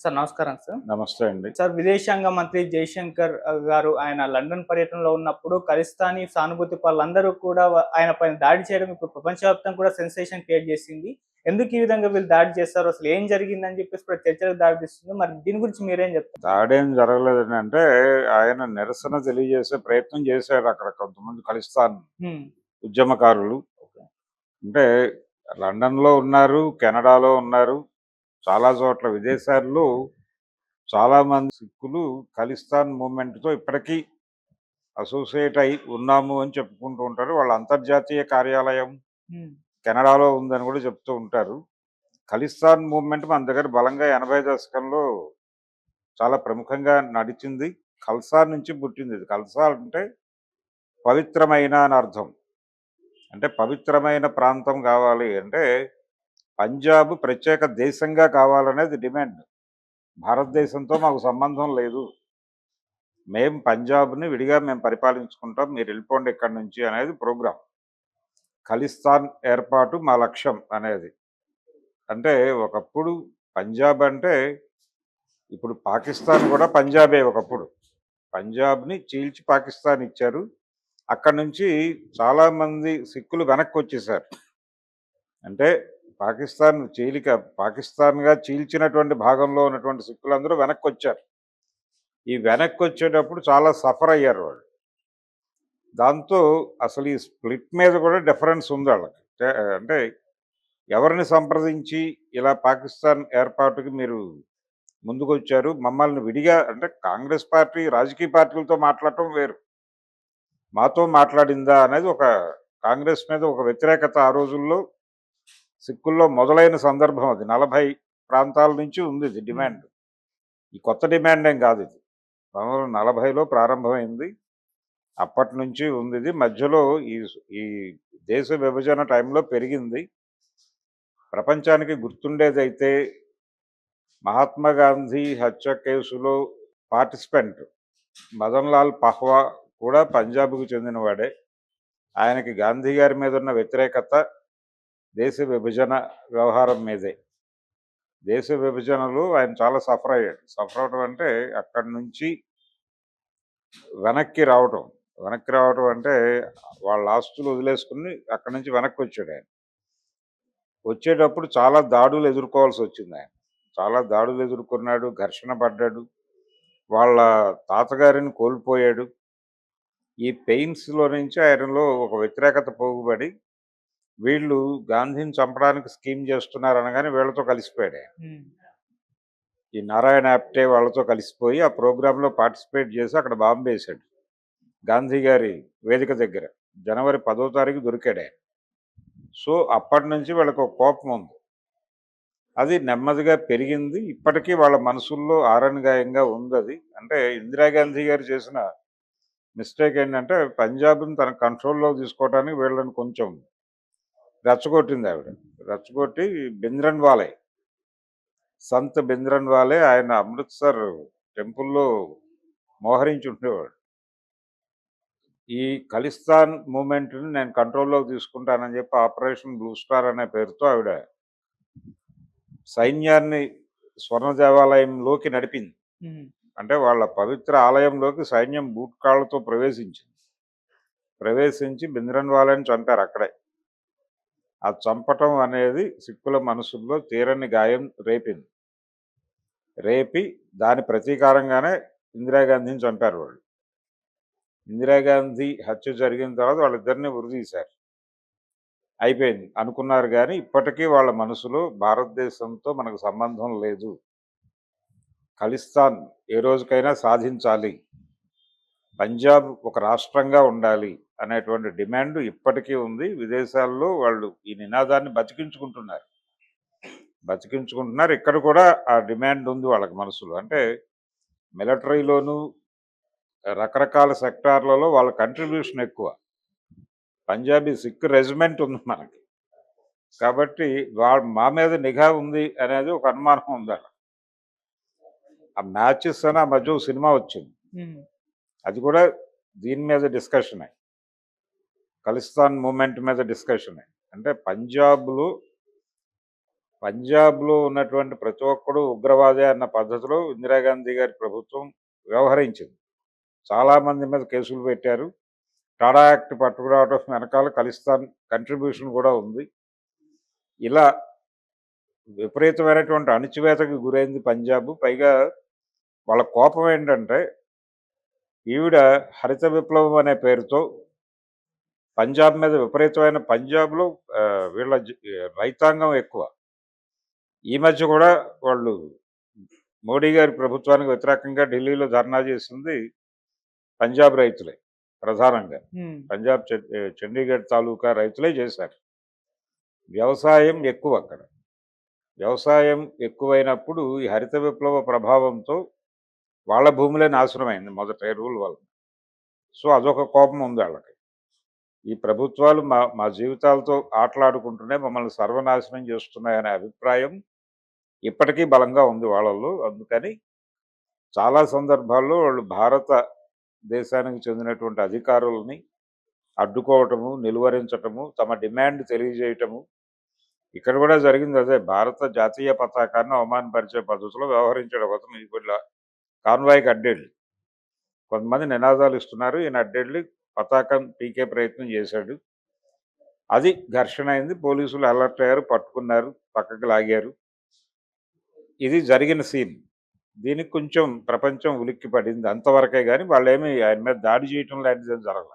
Sir నమస్కారం sir. నమస్తే అండి. సార్ విదేశాంగ మంత్రి జైశంకర్ గారు ఆయన లండన్ పర్యటనలో ఉన్నప్పుడు ఖలిస్తానీ సానుభూతి పరులందరూ కూడా ఆయన పైన దాడి చేయడం ఇప్పుడు ప్రపంచవ్యాప్తంగా కూడా సెన్సేషన్ క్రియేట్ చేసింది. ఎందుకు ఈ విధంగా వీళ్ళు దాడి చేస్తారు? అసలు ఏం జరిగిందని చెప్పేసి కూడా చర్చలకు దారితీస్తుంది. మరి దీని గురించి మీరేం చెప్తారు? దాడేం జరగలేదండి. అంటే ఆయన నిరసన తెలియజేసే ప్రయత్నం చేశారు అక్కడ కొంతమంది ఖలిస్తాన్ హ్మ్. ఉద్యమకారులు. అంటే లండన్‌లో ఉన్నారు, కెనడాలో ఉన్నారు. చాలా చోట్ల విదేశాల్లో చాలామంది సిక్కులు ఖలిస్తాన్ మూవ్‌మెంట్‌తో ఇప్పటికీ అసోసియేట్ అయి ఉన్నాము అని చెప్పుకుంటూ ఉంటారు. వాళ్ళ అంతర్జాతీయ కార్యాలయం హ్మ్. కెనడాలో ఉందని కూడా చెప్తూ ఉంటారు. ఖలిస్తాన్ మూవ్‌మెంట్ మన దగ్గర బలంగా 80 దశకంలో చాలా ప్రముఖంగా నడిచింది. ఖల్సా నుంచి పుట్టింది ఇది. ఖల్సా అంటే పవిత్రమైన అని అర్థం. అంటే పవిత్రమైన ప్రాంతం కావాలి అంటే పంజాబ్ ప్రత్యేక దేశంగా కావాలనేది డిమాండ్. భారతదేశంతో మాకు సంబంధం లేదు. మేము పంజాబ్‌ని విడిగా మేము పరిపాలించుకుంటాం. మీరు వెళ్ళిపోండి ఇక్కడి నుంచి అనేది ప్రోగ్రామ్. ఖలిస్తాన్ ఏర్పాటు మా లక్ష్యం అనేది. అంటే ఒకప్పుడు పంజాబ్ అంటే ఇప్పుడు పాకిస్తాన్ కూడా పంజాబే ఒకప్పుడు. పంజాబ్‌ని చీల్చి పాకిస్తాన్ ఇచ్చారు. అక్కడి నుంచి చాలామంది సిక్కులు వెనక్కొచ్చేశారు. అంటే పాకిస్తాన్‌గా చీల్చినటువంటి భాగంలో ఉన్నటువంటి సిక్కులందరూ వెనక్కొచ్చారు. ఈ వెనక్కొచ్చేటప్పుడు చాలా సఫర్ అయ్యారు వాళ్ళు. దాంతో అసలు ఈ స్ప్లిట్ మీద కూడా డిఫరెన్స్ ఉంది వాళ్ళకి. అంటే ఎవరిని సంప్రదించి ఇలా పాకిస్తాన్ ఏర్పాటుకి మీరు ముందుకొచ్చారు? మమ్మల్ని విడిగా అంటే కాంగ్రెస్ పార్టీ రాజకీయ పార్టీలతో మాట్లాడటం వేరు. మాతో మాట్లాడిందా అనేది ఒక కాంగ్రెస్ మీద ఒక వ్యతిరేకత ఆ రోజుల్లో సిక్కుల్లో మొదలైన సందర్భం అది. 40 ప్రాంతాల నుంచి ఉంది ఇది డిమాండ్. ఈ కొత్త డిమాండ్ ఏం కాదు ఇది. 1940లో ప్రారంభమైంది. అప్పటి నుంచి ఉంది ఇది. మధ్యలో ఈ ఈ దేశ విభజన టైంలో పెరిగింది. ప్రపంచానికి గుర్తుండేదైతే మహాత్మా గాంధీ హత్య కేసులో పార్టిసిపెంట్ మదన్ లాల్ పహ్వా కూడా పంజాబ్‌కు చెందినవాడే. ఆయనకి గాంధీ గారి మీద ఉన్న వ్యతిరేకత దేశ విభజన వ్యవహారం మీదే. దేశ విభజనలో ఆయన చాలా సఫర్ అయ్యాడు. సఫర్ అవ్వడం అంటే అక్కడి నుంచి వెనక్కి రావటం. వెనక్కి రావటం అంటే వాళ్ళ ఆస్తులు వదిలేసుకుని అక్కడి నుంచి వెనక్కి వచ్చాడు ఆయన. వచ్చేటప్పుడు చాలా దాడులు ఎదుర్కోవాల్సి వచ్చింది ఆయన. చాలా దాడులు ఎదుర్కొన్నాడు, ఘర్షణ పడ్డాడు. వాళ్ళ తాతగారిని కోల్పోయాడు. ఈ పెయిన్స్‌లో నుంచి ఆయనలో ఒక వ్యతిరేకత పోగుబడి వీళ్ళు గాంధీని చంపడానికి స్కీమ్ చేస్తున్నారు అనగానే వీళ్ళతో కలిసిపోయాడు ఆయన. ఈ నారాయణ ఆప్టే వాళ్ళతో కలిసిపోయి ఆ ప్రోగ్రాంలో పార్టిసిపేట్ చేసి అక్కడ బాంబు వేశాడు. గాంధీ గారి వేదిక దగ్గర. జనవరి 10వ తారీఖు దొరికాడు ఆయన. సో అప్పటి నుంచి వీళ్ళకి ఒక కోపం ఉంది. అది నెమ్మదిగా పెరిగింది. ఇప్పటికీ వాళ్ళ మనసుల్లో ఆరణగాయంగా ఉందది. అంటే ఇందిరాగాంధీ గారు చేసిన మిస్టేక్ ఏంటంటే పంజాబ్‌ని తన కంట్రోల్‌లో తీసుకోవటానికి వీళ్ళని కొంచెం రెచ్చగొట్టింది ఆవిడ. రెచ్చగొట్టి భింద్రన్‌వాలే, సంత్ భింద్రన్‌వాలే ఆయన అమృత్సర్ టెంపుల్‌లో మోహరించి ఉండేవాడు. ఈ ఖలిస్తాన్ మూవ్‌మెంట్‌ని నేను కంట్రోల్‌లోకి తీసుకుంటానని చెప్పి ఆపరేషన్ బ్లూ స్టార్ అనే పేరుతో ఆవిడ సైన్యాన్ని స్వర్ణ దేవాలయంలోకి నడిపింది. అంటే వాళ్ళ పవిత్ర ఆలయంలోకి సైన్యం బూట్కాళ్ళతో ప్రవేశించింది. ప్రవేశించి భింద్రన్‌వాలేని చంపారు అక్కడే. ఆ చంపటం అనేది సిక్కుల మనసుల్లో తీరని గాయం రేపింది. రేపి దాని ప్రతీకారంగానే ఇందిరాగాంధీని చంపారు వాళ్ళు. ఇందిరాగాంధీ హత్య జరిగిన తర్వాత వాళ్ళిద్దరిని ఉరితీశారు. అయిపోయింది అనుకున్నారు కానీ ఇప్పటికీ వాళ్ళ మనసులో భారతదేశంతో మనకు సంబంధం లేదు. ఖలిస్తాన్ ఏ రోజుకైనా సాధించాలి. పంజాబ్ ఒక రాష్ట్రంగా ఉండాలి అనేటువంటి డిమాండ్ ఇప్పటికీ ఉంది. విదేశాల్లో వాళ్ళు ఈ నినాదాన్ని బతికించుకుంటున్నారు. ఇక్కడ కూడా ఆ డిమాండ్ ఉంది వాళ్ళకి మనసులో. అంటే మిలిటరీలోను రకరకాల సెక్టార్లలో వాళ్ళ కంట్రిబ్యూషన్ ఎక్కువ. పంజాబీ సిక్ రెజిమెంట్ ఉంది మనకి. కాబట్టి మా మీద నిఘా ఉంది అనేది ఒక అనుమానం ఉంది. ఆ మ్యాచెస్ అని ఆ మధ్య సినిమా వచ్చింది. అది కూడా దీని మీద డిస్కషనే. ఖలిస్తాన్ మూవ్‌మెంట్ మీద డిస్కషనే. అంటే పంజాబ్‌లో పంజాబ్‌లో ఉన్నటువంటి ప్రతి ఒక్కడు ఉగ్రవాదే అన్న పద్ధతిలో ఇందిరాగాంధీ గారి ప్రభుత్వం వ్యవహరించింది. చాలా మంది మీద కేసులు పెట్టారు. టాడా యాక్ట్ పట్టుకురావడం వెనకాల ఖలిస్తాన్ కంట్రిబ్యూషన్ కూడా ఉంది. ఇలా విపరీతమైనటువంటి అణిచివేతకు గురైంది పంజాబ్. పైగా వాళ్ళ కోపం ఏంటంటే, ఈవిడ హరిత విప్లవం అనే పేరుతో పంజాబ్ మీద విపరీతమైన పంజాబ్‌లో వీళ్ళ రైతాంగం ఎక్కువ. ఈ మధ్య కూడా వాళ్ళు మోడీ గారి ప్రభుత్వానికి వ్యతిరేకంగా ఢిల్లీలో ధర్నా చేసింది పంజాబ్ రైతులే ప్రధానంగా. హ్మ్. పంజాబ్ చండీగఢ్ తాలూకా రైతులే చేశారు. వ్యవసాయం ఎక్కువ అక్కడ. వ్యవసాయం ఎక్కువైనప్పుడు ఈ హరిత విప్లవ ప్రభావంతో వాళ్ళ భూములే నాశనమైంది మొదట ఎరువుల వల్ల. సో, అదొక కోపం ఉంది ఆళ్ళకి. ఈ ప్రభుత్వాలు మా మా జీవితాలతో ఆటలాడుకుంటూనే మమ్మల్ని సర్వనాశనం చేస్తున్నాయనే అభిప్రాయం ఇప్పటికీ బలంగా ఉంది వాళ్ళలో. అందుకని చాలా సందర్భాల్లో వాళ్ళు భారత దేశానికి చెందినటువంటి అధికారులని అడ్డుకోవటము, నిలువరించటము, తమ డిమాండ్ తెలియజేయటము. ఇక్కడ కూడా జరిగింది అదే. భారత జాతీయ పతాకాన్ని అవమానపరిచే పద్ధతిలో వ్యవహరించాడు ఒకతను. వీళ్ళ కాన్వాయ్‌కి అడ్డెళ్ళి. కొంతమంది నినాదాలు ఇస్తున్నారు. ఈయన అడ్డెళ్ళి పతాకం పీకే ప్రయత్నం చేశాడు. అది ఘర్షణ అయింది. పోలీసులు అలర్ట్ అయ్యారు, పట్టుకున్నారు, పక్కకి లాగారు. ఇది జరిగిన సీన్. దీనికి కొంచెం ప్రపంచం ఉలిక్కి పడింది. అంతవరకే గాని వాళ్ళేమి ఆయన మీద దాడి చేయటం లాంటిదేం జరగల.